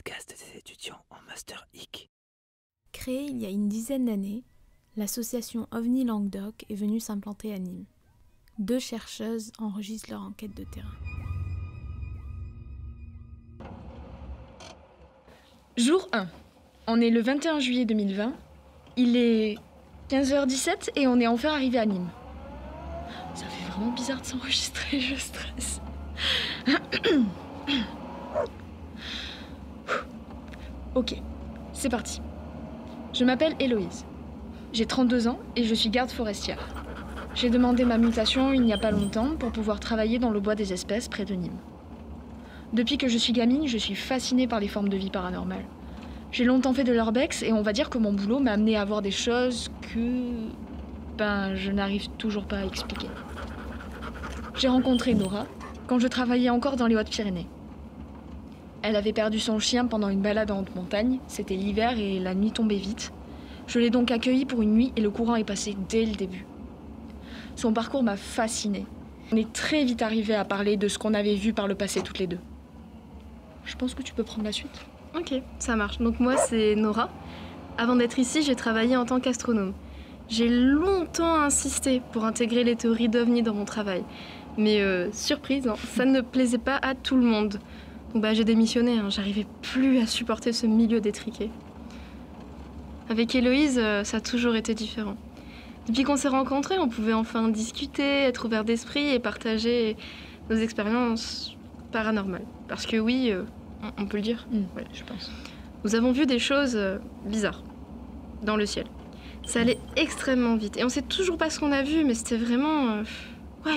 podcast des étudiants en Master IC. Créée il y a une dizaine d'années, l'association OVNI Languedoc est venue s'implanter à Nîmes. 2 chercheuses enregistrent leur enquête de terrain. Jour 1. On est le 21 juillet 2020. Il est 15h17 et on est enfin arrivé à Nîmes. Ça fait vraiment bizarre de s'enregistrer, je stresse. Ok, c'est parti. Je m'appelle Héloïse. J'ai 32 ans et je suis garde forestière. J'ai demandé ma mutation il n'y a pas longtemps pour pouvoir travailler dans le bois des espèces près de Nîmes. Depuis que je suis gamine, je suis fascinée par les formes de vie paranormales. J'ai longtemps fait de l'urbex et on va dire que mon boulot m'a amené à voir des choses que... je n'arrive toujours pas à expliquer. J'ai rencontré Nora quand je travaillais encore dans les Hautes-Pyrénées. Elle avait perdu son chien pendant une balade en haute montagne, c'était l'hiver et la nuit tombait vite. Je l'ai donc accueillie pour une nuit et le courant est passé dès le début. Son parcours m'a fascinée. On est très vite arrivés à parler de ce qu'on avait vu par le passé toutes les deux. Je pense que tu peux prendre la suite. Ok, ça marche. Donc moi, c'est Nora. Avant d'être ici, j'ai travaillé en tant qu'astronome. J'ai longtemps insisté pour intégrer les théories d'OVNI dans mon travail. Mais surprise, ça ne plaisait pas à tout le monde. Donc j'ai démissionné, j'arrivais plus à supporter ce milieu détriqué. Avec Héloïse, ça a toujours été différent. Depuis qu'on s'est rencontrés, on pouvait enfin discuter, être ouvert d'esprit et partager nos expériences paranormales. Parce que oui, on peut le dire. Ouais, je pense. Nous avons vu des choses bizarres dans le ciel. Ça allait extrêmement vite. Et on sait toujours pas ce qu'on a vu, mais c'était vraiment...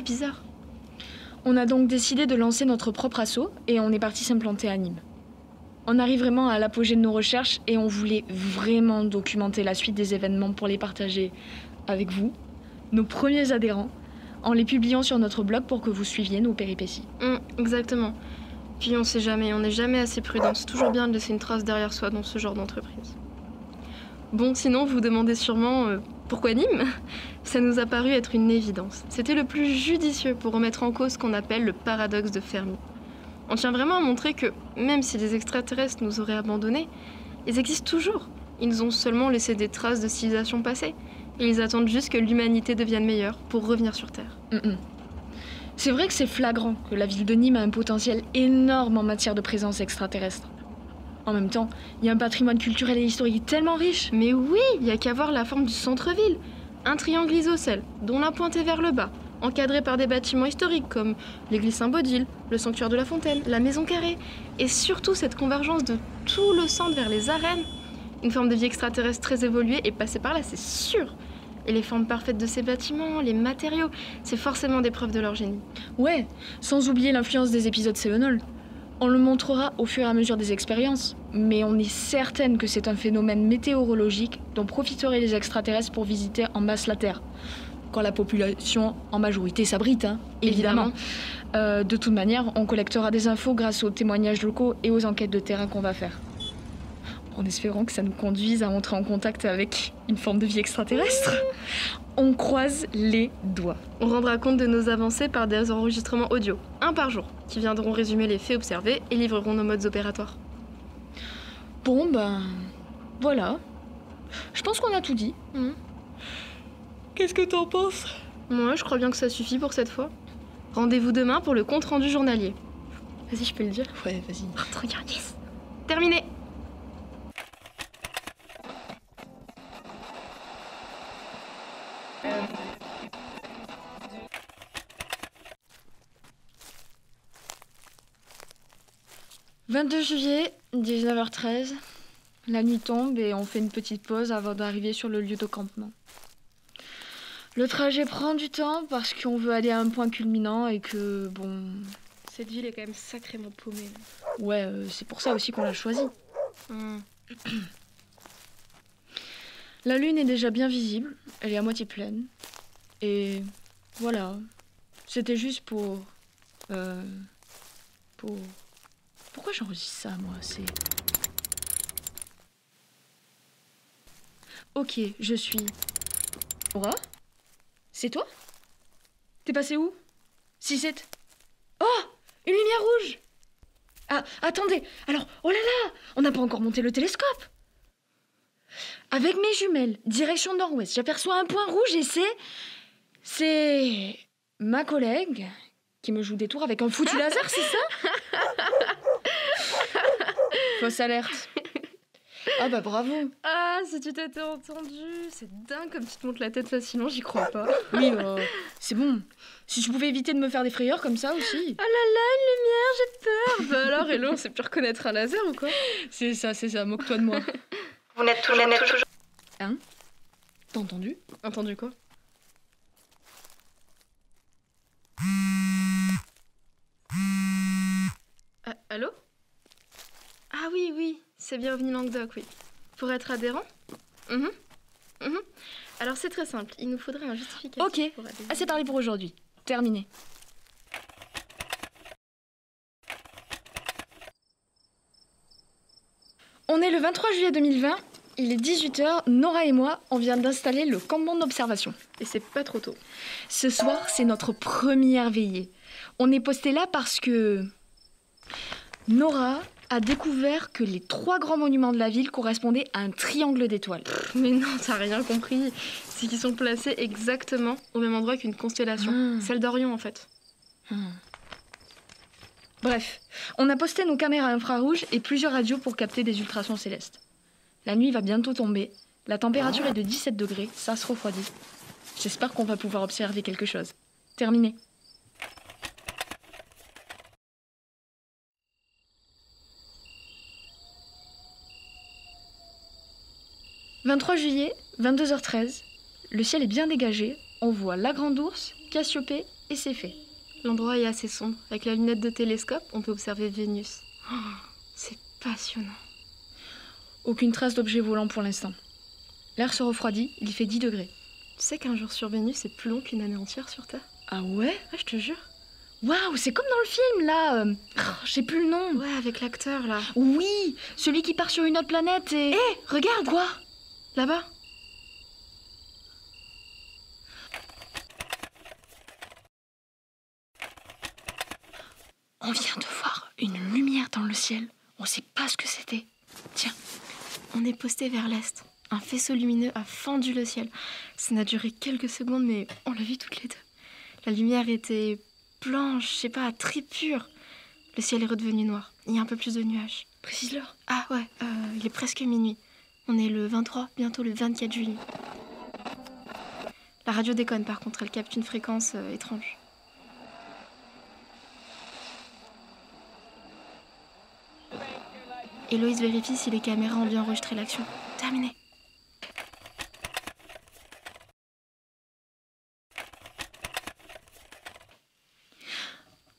bizarre. On a donc décidé de lancer notre propre assaut et on est parti s'implanter à Nîmes. On arrive vraiment à l'apogée de nos recherches et on voulait vraiment documenter la suite des événements pour les partager avec vous, nos premiers adhérents, en les publiant sur notre blog pour que vous suiviez nos péripéties. Exactement. Puis on n'est jamais assez prudent. C'est toujours bien de laisser une trace derrière soi dans ce genre d'entreprise. Bon, sinon, vous vous demandez sûrement pourquoi Nîmes ? Ça nous a paru être une évidence. C'était le plus judicieux pour remettre en cause ce qu'on appelle le paradoxe de Fermi. On tient vraiment à montrer que, même si les extraterrestres nous auraient abandonnés, ils existent toujours. Ils nous ont seulement laissé des traces de civilisations passées. Et ils attendent juste que l'humanité devienne meilleure pour revenir sur Terre. C'est vrai que c'est flagrant que la ville de Nîmes a un potentiel énorme en matière de présence extraterrestre. En même temps, il y a un patrimoine culturel et historique tellement riche. Mais oui, il y a qu'à voir la forme du centre-ville. Un triangle isocèle, dont la pointe est vers le bas, encadré par des bâtiments historiques comme l'église Saint-Baudile, le sanctuaire de la Fontaine, la maison carrée, et surtout cette convergence de tout le centre vers les arènes. Une forme de vie extraterrestre très évoluée est passée par là, c'est sûr. Et les formes parfaites de ces bâtiments, les matériaux, c'est forcément des preuves de leur génie. Ouais, sans oublier l'influence des épisodes Sévenol. On le montrera au fur et à mesure des expériences, mais on est certaine que c'est un phénomène météorologique dont profiteraient les extraterrestres pour visiter en masse la Terre. Quand la population en majorité s'abrite, évidemment. De toute manière, on collectera des infos grâce aux témoignages locaux et aux enquêtes de terrain qu'on va faire. En espérant que ça nous conduise à entrer en contact avec une forme de vie extraterrestre. On croise les doigts. On rendra compte de nos avancées par des enregistrements audio, 1 par jour, qui viendront résumer les faits observés et livreront nos modes opératoires. Bon, voilà. Je pense qu'on a tout dit. Qu'est-ce que t'en penses ? Moi, je crois bien que ça suffit pour cette fois. Rendez-vous demain pour le compte-rendu journalier. Vas-y, je peux le dire ? Ouais, vas-y. Regarde, yes ! Terminé ! « 22 juillet, 19h13. La nuit tombe et on fait une petite pause avant d'arriver sur le lieu de campement. Le trajet prend du temps parce qu'on veut aller à un point culminant et que, Cette ville est quand même sacrément paumée. Ouais, c'est pour ça aussi qu'on l'a choisie. La lune est déjà bien visible, elle est à moitié pleine. Et voilà, c'était juste pour... Pourquoi j'enregistre ça, moi ? Ok, je suis... Nora ? C'est toi ? T'es passé où ? 6-7 ? Oh ! Une lumière rouge ! Ah, attendez. Alors, oh là là, on n'a pas encore monté le télescope. Avec mes jumelles, direction nord-ouest, j'aperçois un point rouge et c'est ma collègue qui me joue des tours avec un foutu laser, c'est ça? Fausse alerte. Ah bah bravo. Ah, si tu t'étais entendu, c'est dingue comme tu te montes la tête facilement, j'y crois pas. Oui, c'est bon. Si je pouvais éviter de me faire des frayeurs comme ça aussi. Oh là là, une lumière, j'ai peur. Bah alors, Hello, on sait plus reconnaître un laser ou quoi? C'est ça, moque-toi de moi. Vous n'êtes toujours... Hein? T'as entendu? Entendu quoi? Allô? Ah oui, c'est bien OVNI Languedoc, oui. Pour être adhérent? Alors c'est très simple, il nous faudrait un justificatif. Ok, pour adhérer. assez parlé pour aujourd'hui. Terminé. On est le 23 juillet 2020, il est 18h, Nora et moi, on vient d'installer le campement d'observation. Et c'est pas trop tôt. Ce soir, c'est notre première veillée. On est posté là parce que Nora a découvert que les 3 grands monuments de la ville correspondaient à un triangle d'étoiles. Mais non, t'as rien compris. C'est qu'ils sont placés exactement au même endroit qu'une constellation. Celle d'Orion en fait. Bref, on a posté nos caméras infrarouges et plusieurs radios pour capter des ultrasons célestes. La nuit va bientôt tomber. La température est de 17 degrés, ça se refroidit. J'espère qu'on va pouvoir observer quelque chose. Terminé. « 23 juillet, 22h13. Le ciel est bien dégagé. On voit la Grande Ourse, Cassiopée et Céphée. L'endroit est assez sombre. Avec la lunette de télescope, on peut observer Vénus. Oh, c'est passionnant. Aucune trace d'objet volant pour l'instant. L'air se refroidit, il fait 10 degrés. Tu sais qu'un jour sur Vénus, c'est plus long qu'une année entière sur Terre? Ah ouais? Ouais, je te jure. Waouh, c'est comme dans le film, là. Je sais plus le nom. Ouais, avec l'acteur, là. Oui, celui qui part sur une autre planète et... Hé, regarde! Quoi? Là-bas. On vient de voir une lumière dans le ciel. On sait pas ce que c'était. Tiens, on est posté vers l'est. Un faisceau lumineux a fendu le ciel. Ça n'a duré quelques secondes, mais on l'a vu toutes les deux. La lumière était blanche, je sais pas, très pure. Le ciel est redevenu noir. Il y a un peu plus de nuages. précise l'heure. Ah ouais, il est presque minuit. On est le 23, bientôt le 24 juillet. La radio déconne par contre, elle capte une fréquence étrange. Héloïse vérifie si les caméras ont bien enregistré l'action. Terminé.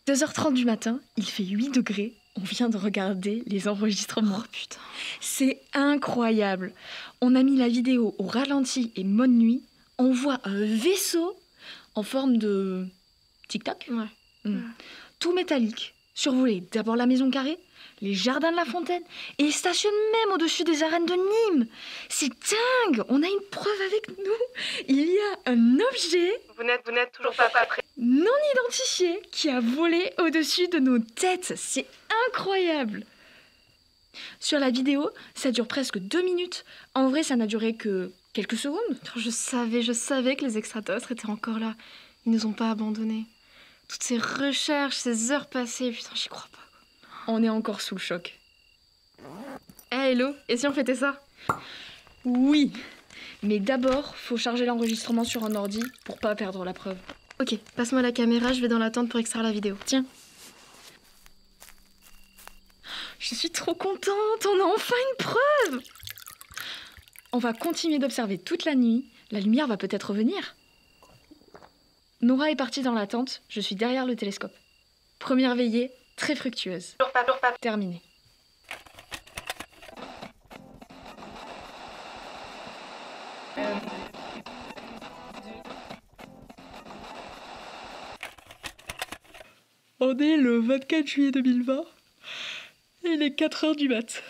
« 2h30 du matin, il fait 8 degrés. On vient de regarder les enregistrements. Oh putain. C'est incroyable. On a mis la vidéo au ralenti et mode nuit. On voit un vaisseau en forme de tic-tac. Ouais. Tout métallique. Survolé d'abord la maison carrée, les jardins de la fontaine, et il stationne même au-dessus des arènes de Nîmes. C'est dingue. On a une preuve avec nous. Il y a un objet... Vous n'êtes toujours pas prêt. Non identifié qui a volé au-dessus de nos têtes. C'est incroyable. Sur la vidéo, ça dure presque 2 minutes. En vrai, ça n'a duré que quelques secondes. Je savais que les extraterrestres étaient encore là. Ils nous ont pas abandonnés. Toutes ces recherches, ces heures passées, putain, j'y crois pas. On est encore sous le choc. Hey, hello, et si on fêtait ça? Oui, mais d'abord, faut charger l'enregistrement sur un ordi pour pas perdre la preuve. Ok, passe-moi la caméra, je vais dans la tente pour extraire la vidéo. Tiens. Je suis trop contente, on a enfin une preuve. On va continuer d'observer toute la nuit. La lumière va peut-être revenir. Nora est partie dans la tente, je suis derrière le télescope. Première veillée, très fructueuse. Toujours pas. Terminé. On est le 24 juillet 2020. Il est 4h du mat.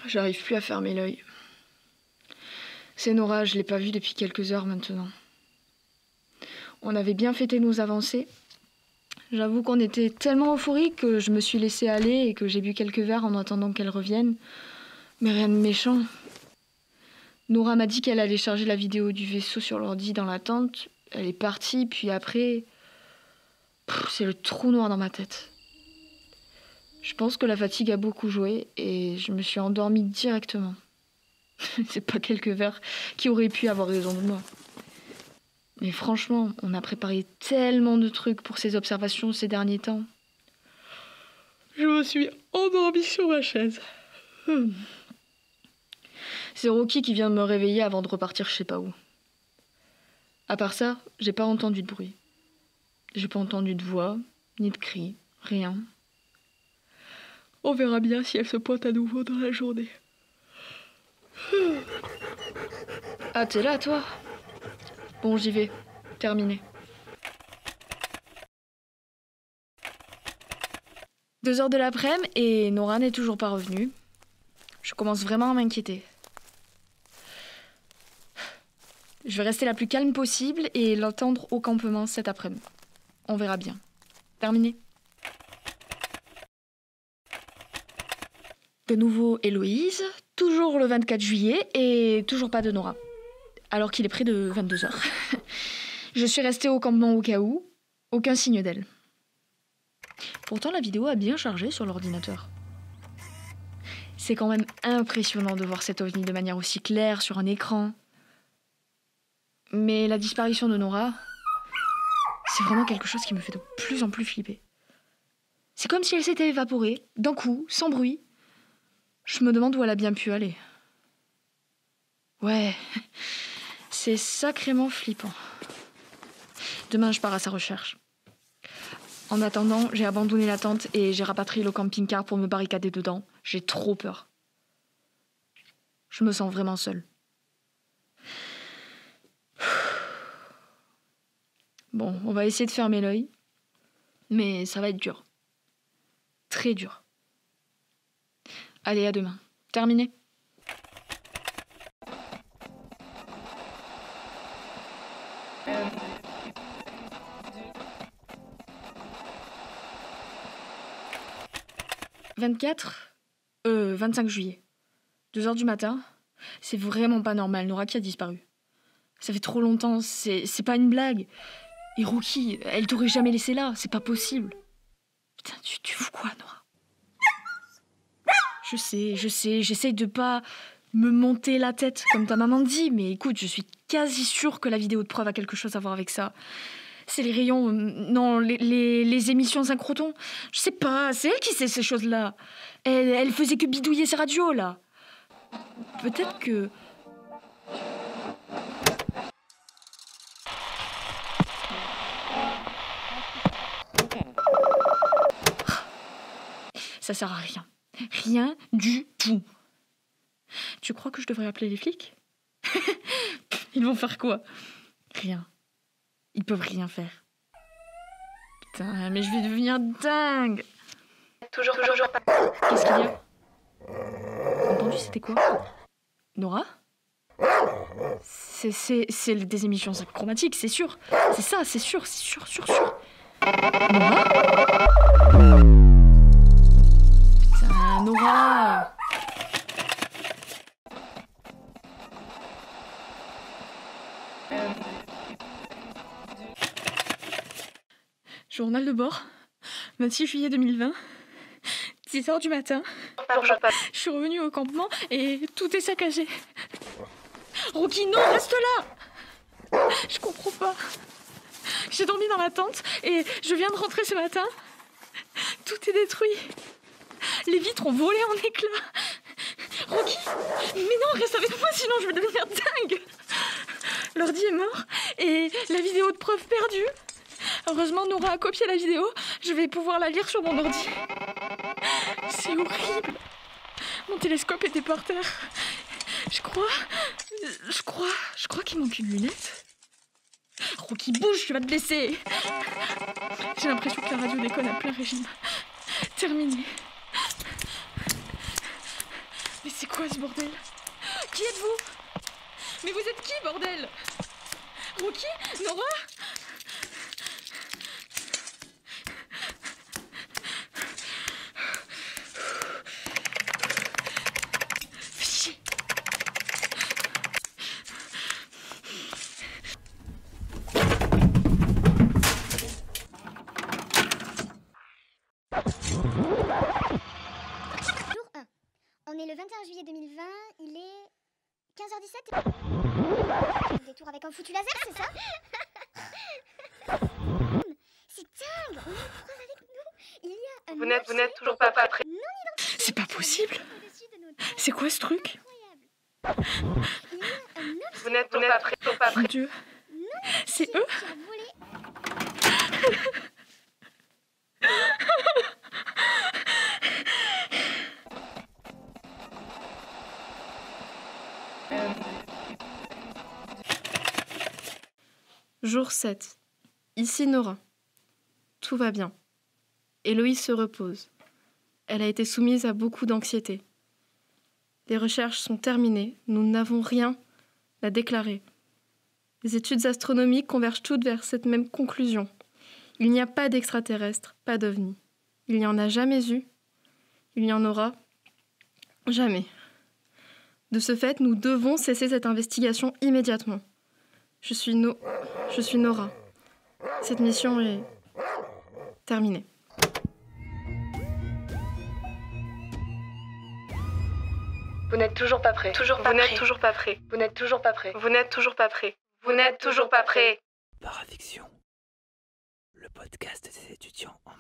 J'arrive plus à fermer l'œil. C'est Nora, je l'ai pas vue depuis quelques heures maintenant. On avait bien fêté nos avancées. J'avoue qu'on était tellement euphoriques que je me suis laissée aller et que j'ai bu quelques verres en attendant qu'elle revienne. Mais rien de méchant. Nora m'a dit qu'elle allait charger la vidéo du vaisseau sur l'ordi dans la tente. Elle est partie, puis après... c'est le trou noir dans ma tête. Je pense que la fatigue a beaucoup joué et je me suis endormie directement. C'est pas quelques verres qui auraient pu avoir raison de moi. Mais franchement, on a préparé tellement de trucs pour ces observations ces derniers temps. Je me suis endormie sur ma chaise. C'est Rocky qui vient de me réveiller avant de repartir je sais pas où. À part ça, j'ai pas entendu de bruit. J'ai pas entendu de voix, ni de cris, rien. On verra bien si elle se pointe à nouveau dans la journée. Ah, t'es là, toi? Bon, j'y vais. Terminé. 2h de l'après-midi et Nora n'est toujours pas revenue. Je commence vraiment à m'inquiéter. Je vais rester la plus calme possible et l'attendre au campement cet après-midi. On verra bien. Terminé. De nouveau Héloïse, toujours le 24 juillet et toujours pas de Nora. Alors qu'il est près de 22h. Je suis restée au campement au cas où, aucun signe d'elle. Pourtant la vidéo a bien chargé sur l'ordinateur. C'est quand même impressionnant de voir cet ovni de manière aussi claire sur un écran. Mais la disparition de Nora, c'est vraiment quelque chose qui me fait de plus en plus flipper. C'est comme si elle s'était évaporée, d'un coup, sans bruit. Je me demande où elle a bien pu aller. Ouais, c'est sacrément flippant. Demain, je pars à sa recherche. En attendant, j'ai abandonné la tente et j'ai rapatrié le camping-car pour me barricader dedans. J'ai trop peur. Je me sens vraiment seule. Bon, on va essayer de fermer l'œil. Mais ça va être dur. Très dur. Allez, à demain. Terminé. « 25 juillet. 2h du matin. C'est vraiment pas normal, Nora qui a disparu. Ça fait trop longtemps, c'est pas une blague. Et Rocky, elle t'aurait jamais laissé là, c'est pas possible. Putain, tu fous quoi, Nora? Je sais, j'essaye de pas me monter la tête comme ta maman dit, mais écoute, je suis quasi sûre que la vidéo de preuve a quelque chose à voir avec ça. C'est les rayons... non, les émissions synchrotron. Je sais pas, c'est elle qui sait ces choses-là. Elle faisait que bidouiller ses radios, là. Peut-être que... Ça sert à rien. Rien du tout. Tu crois que je devrais appeler les flics? Ils vont faire quoi? Rien. Ils peuvent rien faire. Putain, mais je vais devenir dingue. Toujours. Qu'est-ce qu'il y a? Entendu, c'était quoi? Nora? C'est des émissions chromatiques, c'est sûr. C'est ça, c'est sûr. Nora? Putain, Nora! Journal de bord, 26 juillet 2020, 10h du matin. Je suis revenue au campement et tout est saccagé. Rocky, non, reste là! Je comprends pas. J'ai dormi dans la tente et je viens de rentrer ce matin. Tout est détruit. Les vitres ont volé en éclats. Rocky, mais non, reste avec moi sinon je vais devenir dingue. L'ordi est mort et la vidéo de preuve perdue. Heureusement, Nora a copié la vidéo. Je vais pouvoir la lire sur mon ordi. C'est horrible. Mon télescope était par terre. Je crois qu'il manque une lunette. Rocky, bouge, tu vas te blesser. J'ai l'impression que la radio déconne à plein régime. Terminé. Mais c'est quoi ce bordel? Qui êtes-vous? Mais vous êtes qui, bordel? Rocky? Nora? 15h17. Détour avec un foutu laser, c'est ça? C'est dingue. On a une preuve avec nous. Il y a un Vous n'êtes toujours pas prêts. C'est pas possible. C'est quoi ce truc? Vous n'êtes pas prêts. Mon Dieu. C'est eux? qui a volé. Jour 7. Ici Nora. Tout va bien. Héloïse se repose. Elle a été soumise à beaucoup d'anxiété. Les recherches sont terminées. Nous n'avons rien à déclarer. Les études astronomiques convergent toutes vers cette même conclusion. Il n'y a pas d'extraterrestres, pas d'ovnis. Il n'y en a jamais eu. Il n'y en aura jamais. De ce fait, nous devons cesser cette investigation immédiatement. Je suis Nora. Cette mission est terminée. Vous n'êtes toujours pas prêts. Vous n'êtes toujours pas prêts. Vous n'êtes toujours pas prêts. Vous n'êtes toujours pas prêts. Vous n'êtes toujours pas prêts. Parafiction. Le podcast des étudiants en